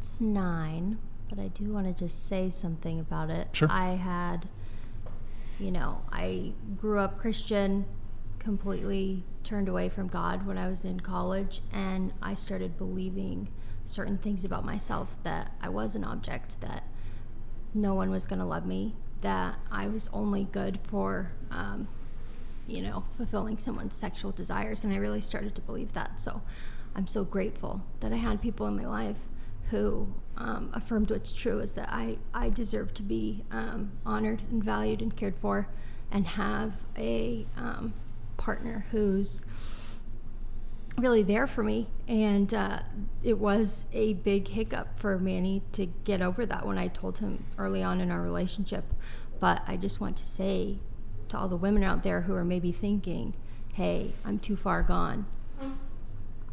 It's 9, but I do want to just say something about it. Sure. I grew up Christian, completely turned away from God when I was in college, and I started believing certain things about myself, that I was an object, that no one was going to love me, that I was only good for, fulfilling someone's sexual desires, and I really started to believe that. So I'm so grateful that I had people in my life who affirmed what's true, is that I deserve to be honored and valued and cared for, and have a partner who's really there for me. And it was a big hiccup for Manny to get over that when I told him early on in our relationship. But I just want to say to all the women out there who are maybe thinking, hey, I'm too far gone.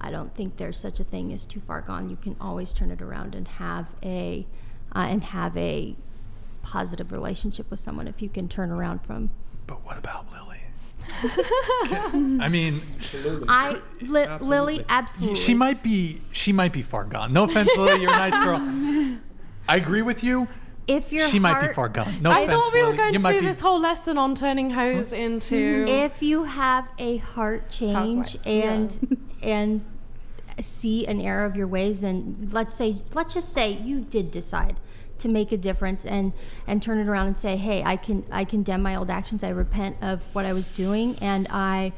I don't think there's such a thing as too far gone. You can always turn it around and have a positive relationship with someone if you can turn around from. But what about Lily? I mean, Lily, absolutely. She might be far gone. No offense, Lily, you're a nice girl. I agree with you. She might be far gone. No I offense, thought we were Lily. going to do this whole lesson on turning hoes into. If you have a heart change and see an error of your ways, and let's just say you did decide to make a difference and turn it around and say, hey, I condemn my old actions. I repent of what I was doing, and I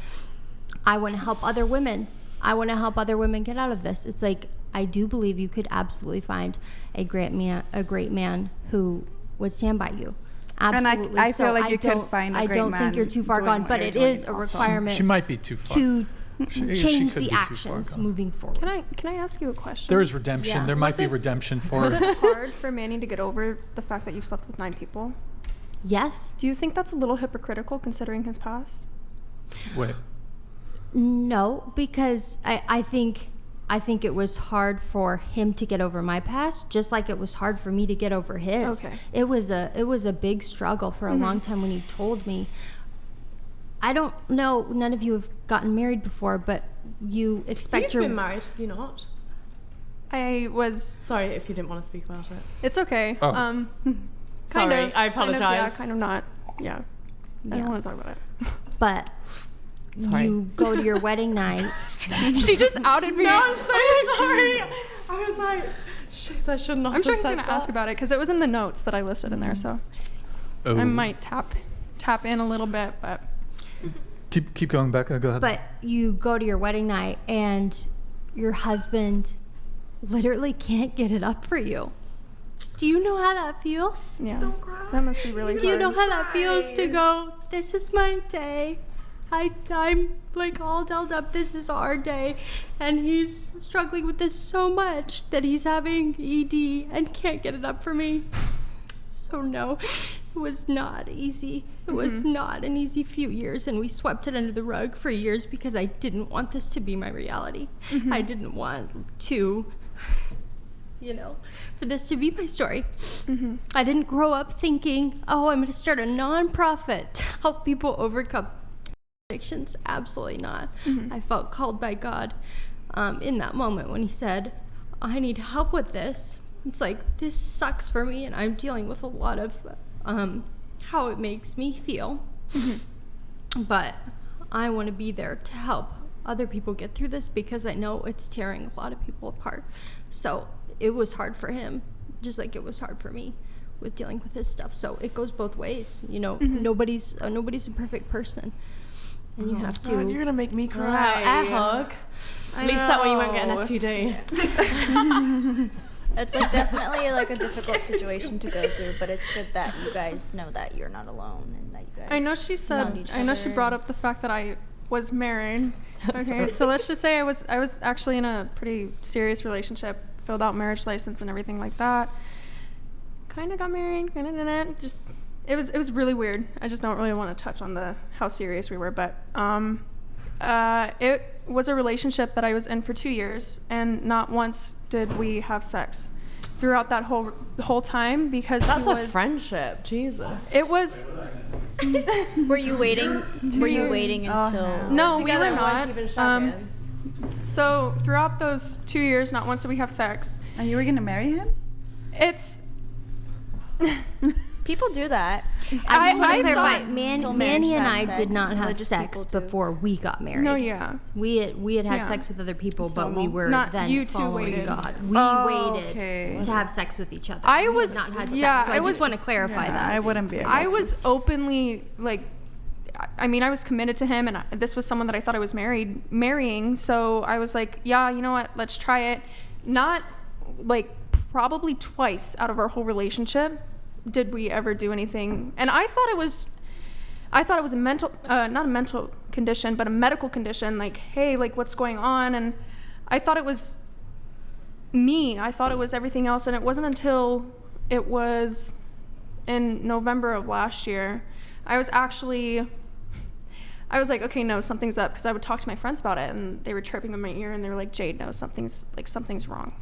want to help other women. I want to help other women get out of this. It's like, I do believe you could absolutely find a great man who would stand by you. Absolutely. And I feel like you could find a great man. I don't think you're too far gone, but it is a requirement. She might be too far. To she change could the be too far actions gone. moving forward. Can I ask you a question? There is redemption. Yeah. There might be redemption for Was it hard for Manny to get over the fact that you've slept with 9 people? Yes. Do you think that's a little hypocritical considering his past? Wait. No, because I think it was hard for him to get over my past, just like it was hard for me to get over his. Okay. It was a big struggle for a long time when he told me. I don't know, none of you have gotten married before, but you expect You've been married, have you not? I was. Sorry if you didn't want to speak about it. It's okay. Oh. Kind Sorry, of. I apologize. Yeah, kind of not. Yeah. I don't want to talk about it. But Sorry. you go to your wedding night. She just outed me. No, I'm so sorry. I was like, shit, I should not I'm have sure he's said going to that. ask about it because it was in the notes that I listed in there, so Oh. I might tap in a little bit, but. Keep going, Becca. Go ahead. But you go to your wedding night and your husband literally can't get it up for you. Do you know how that feels? Yeah. Don't cry. That must be really hard. Do you know how that feels to go, this is my day. I'm like all dolled up. This is our day. And he's struggling with this so much that he's having ED and can't get it up for me. So no, it was not easy. It was not an easy few years, and we swept it under the rug for years because I didn't want this to be my reality. I didn't want to, for this to be my story. I didn't grow up thinking, oh, I'm going to start a nonprofit to help people overcome addictions. Absolutely not. I felt called by God in that moment when he said, I need help with this. It's like, this sucks for me, and I'm dealing with a lot of how it makes me feel. But I want to be there to help other people get through this because I know it's tearing a lot of people apart. So it was hard for him, just like it was hard for me with dealing with his stuff. So it goes both ways. Nobody's a perfect person. And you have to. God, you're going to make me cry. Wow, Air hug. At least that way you won't get an STD. It's definitely a difficult situation to go through, but it's good that you guys know that you're not alone and that you guys. I know she brought up the fact that I was married. Okay, so let's just say I was actually in a pretty serious relationship, filled out marriage license and everything like that. Kind of got married, kind of didn't. Just it was really weird. I just don't really want to touch on how serious we were, but it was a relationship that I was in for 2 years, and not once did we have sex throughout that whole time because that's a friendship. Jesus. It was. Were you waiting? Were you waiting until? No, we were not. So throughout those 2 years, not once did we have sex. And you were gonna marry him? It's People do that. I just want I to clarify. thought- Till Manny marriage and to I have did sex, not have religious sex people do. before we got married. no, yeah. We had Yeah. sex with other people, but we normal. were Not- then you two following waited. God. We waited Okay. to have sex with each other. I We had was- not had sex, yeah, so I I was- just want to clarify Yeah, that. I wouldn't be. I was openly like, I mean, I was committed to him, and this was someone that I thought I was marrying. So I was like, yeah, you know what? Let's try it. Not like probably twice out of our whole relationship did we ever do anything. And I thought it was a mental, not a mental condition, but a medical condition. Like, hey, like what's going on? And I thought it was me. I thought it was everything else. And it wasn't until it was in November of last year, I was like, okay, no, something's up, because I would talk to my friends about it, and they were chirping in my ear, and they were like, Jade, no, something's wrong.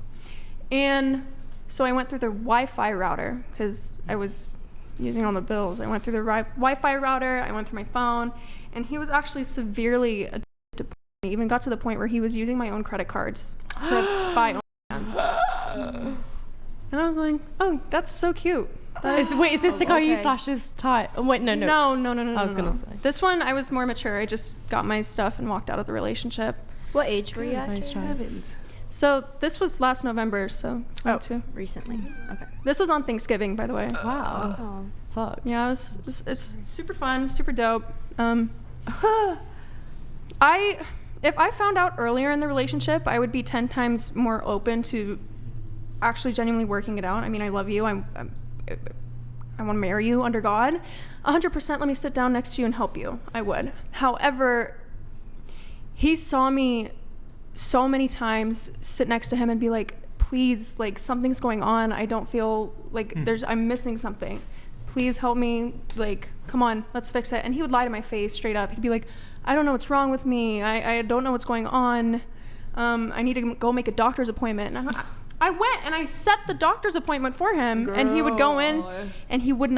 And so I went through the Wi-Fi router, because I was using all the bills. I went through the Wi-Fi router, I went through my phone, and he was actually severely addicted to porn. He even got to the point where he was using my own credit cards to buy OnlyFans. And I was like, oh, that's so cute. Is this the guy you slashes tight? Oh, wait, no. No. I was gonna say. This one, I was more mature. I just got my stuff and walked out of the relationship. What age were you at? Nice Jade? choice. So this was last November, so 22. Recently. Okay. This was on Thanksgiving, by the way. Wow. Oh. Fuck. Yeah, it's super fun, super dope. If I found out earlier in the relationship, I would be 10 times more open to actually genuinely working it out. I mean, I love you. I want to marry you under God. 100% let me sit down next to you and help you. I would. However, he saw me so many times sit next to him and be like, please, like something's going on. I don't feel like I'm missing something. Please help me. Like, come on, let's fix it. And he would lie to my face straight up. He'd be like, I don't know what's wrong with me. I don't know what's going on. I need to go make a doctor's appointment. And I went and I set the doctor's appointment for him. Girl. And he would go in and he would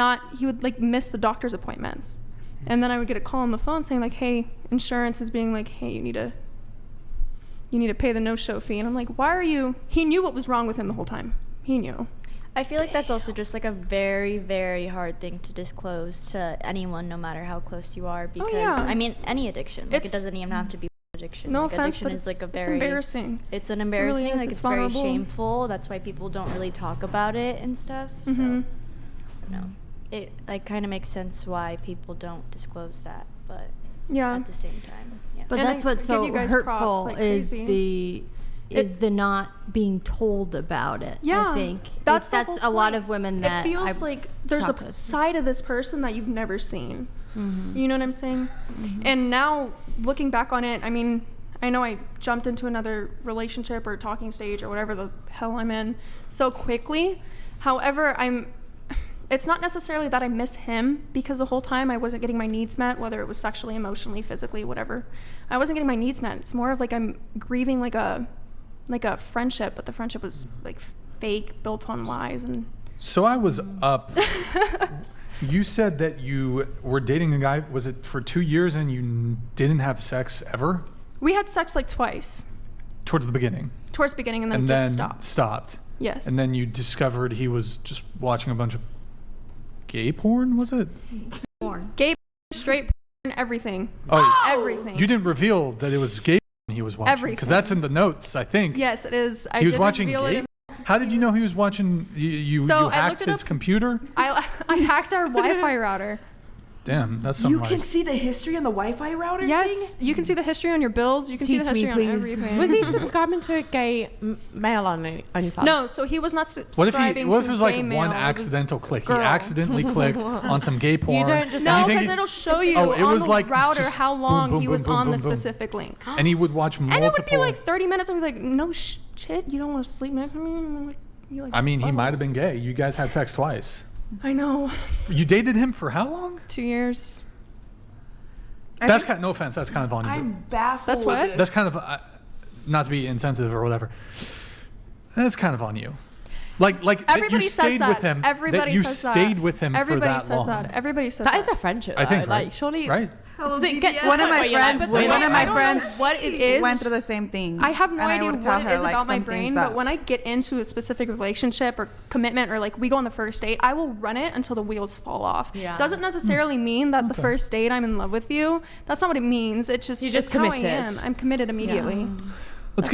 like miss the doctor's appointments. And then I would get a call on the phone saying like, hey, insurance is being like, hey, you need to pay the no-show fee. And I'm like, why are you? He knew what was wrong with him the whole time. He knew. I feel like that's also just like a very, very hard thing to disclose to anyone, no matter how close you are. Because I mean, any addiction, like it doesn't even have to be addiction. No like, offense, addiction but is like a very, it's embarrassing. It's an embarrassing, It really is. like it's very vulnerable. shameful. That's why people don't really talk about it and stuff. So, I don't know. It like kind of makes sense why people don't disclose that, but at the same time, yeah. But And that's I what's give so you guys hurtful props like is crazy. the not being told about it. Yeah, I think that's that's the a whole lot point. of women that it feels I've like there's talked a with. side of this person that you've never seen. You know what I'm saying? And now looking back on it, I mean, I know I jumped into another relationship or talking stage or whatever the hell I'm in so quickly. However, it's not necessarily that I miss him, because the whole time I wasn't getting my needs met, whether it was sexually, emotionally, physically, whatever. I wasn't getting my needs met. It's more of like I'm grieving like a friendship, but the friendship was like fake, built on lies. And So I was up. You said that you were dating a guy, was it for 2 years, and you didn't have sex ever? we had sex like twice Towards the beginning. towards the beginning, and then And just then stopped. Yes. And then you discovered he was just watching a bunch of gay porn, was it? Gay, straight, everything. Oh, Everything. you didn't reveal that it was gay porn he was watching. Everything. Because that's in the notes, I think. Yes, it is. He was did watching reveal gay. it in- How did you know he was watching? You So I hacked looked it his up- computer? I hacked our Wi-Fi router. Damn, that's You something. can see the history on the Wi-Fi router Yes, you can see the history on your bills. You can see the Teach me, history on please. everything. Was he subscribing to a gay male on OnlyFans? No, so he was not What if subscribing what if to it was gay like mail. one It was accidental click? girl. He accidentally clicked on some gay porn. don't just- No, and you because think it'll show you Oh, it on was the like router just how boom, long boom, he boom, was boom, on boom, the boom. specific link. and he would watch multiple. And it would be like 30 minutes. I'd be like, no shit, you don't want to sleep next to me? And I'm like, you like I mean, he might have been buttholes. gay. You guys had sex twice. I know. You dated him for how long? 2 years. That's kind. No offense. That's kind of on you. I'm baffled. That's with what? it. That's kind of not to be insensitive or whatever. That's kind of on you. Like that you Everybody says stayed that. with him. Everybody that you says stayed that. with him Everybody for that long. says that. Everybody says That that. is a friendship. I think, though. right? Like, surely. Right? Does it get to One the of point my where you're like, friends, wait, one of my I don't know friends what it is. went through the same thing. I have no and idea would what tell it her, is like, about my some brain, things but that- when I get into a specific relationship or commitment, or like we go on the first date, I will run it until the wheels fall off. Yeah. Doesn't necessarily mean that the Okay. first date I'm in love with you. That's not what it means. It's just You're just it's how I committed. am. I'm committed immediately.